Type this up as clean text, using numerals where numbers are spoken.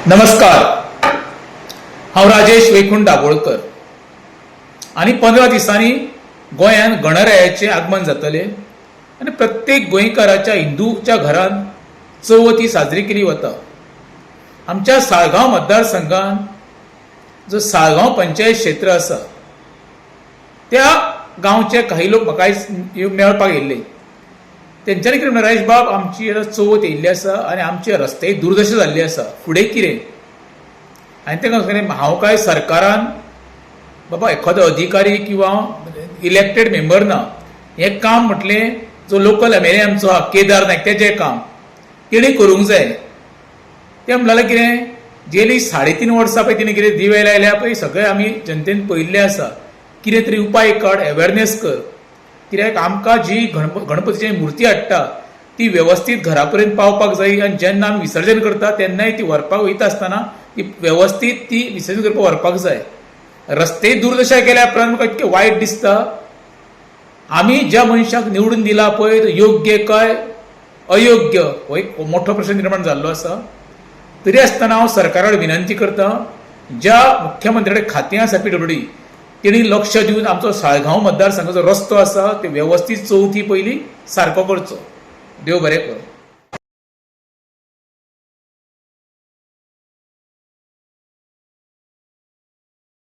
नमस्कार, हांव राजेश वैकुंठ दाबोळकर आनी 15 दिसांनी गोंयांत गणरायाचें आगमन जातलें आनी प्रत्येक गोंयकाराच्या हिंदूच्या घरांत चवथ ही साजरी केली वता। आमच्या साळगांव मतदारसंघात जो साळगांव पंचायत क्षेत्र आसा त्या गांवचे काही लोक म्हाका आयज मेळपाक येयल्ले। तेंच्यांनी कितें म्हणलें, राजेश बाब आमची चवथ येयल्ली आसा आनी आमचे रस्ते दुर्दशा जाल्ली आसा, फुडें कितें? हांवें तांकां सांगलें, हांव काय सरकारान बाबा एखादो अधिकारी किंवा इलेक्टेड मेंबर ना, हें काम म्हटलें जो लोकल एम एल ए आमचो आहा केदार नायक तेजें काम तेणी करूंक जाय। तें म्हणलें कितें, गेलीं 3.5 वर्सां पळय तिणें कितें दिवे लायल्या पळय सगळें आमी जनतेन पळयल्लें आसा। कितें तरी उपाय काड, अवेरनेस कर, कित्याक आमकां जी गणपतीची मुर्ती हाडटा ती वेवस्थीत घरा पर्यंत पावपाक जाय आनी जेन्ना आमी विसर्जन करता तेन्नाय ती व्हरपाक वयता आसतना ती वेवस्थीत ती विसर्जन करपाक व्हरपाक जाय। रस्ते दुर्दशा केल्या उपरांत म्हाका इतकें वायट दिसता, आमी ज्या मनशाक निवडून दिला पळय तो योग्य काय अयोग्य हो एक मोठो प्रश्न निर्माण जाल्लो आसा। तरी आसतना हांव सरकारा कडेन विनंती करता, ज्या मुख्यमंत्री कडेन खातें आसा PWD तेणी लक्ष दिवन आमचो साळगांव मतदारसंघाचो रस्तो आसा ते वेवस्थीत चवथी पयलीं सारको करचो। देव बरें करूं।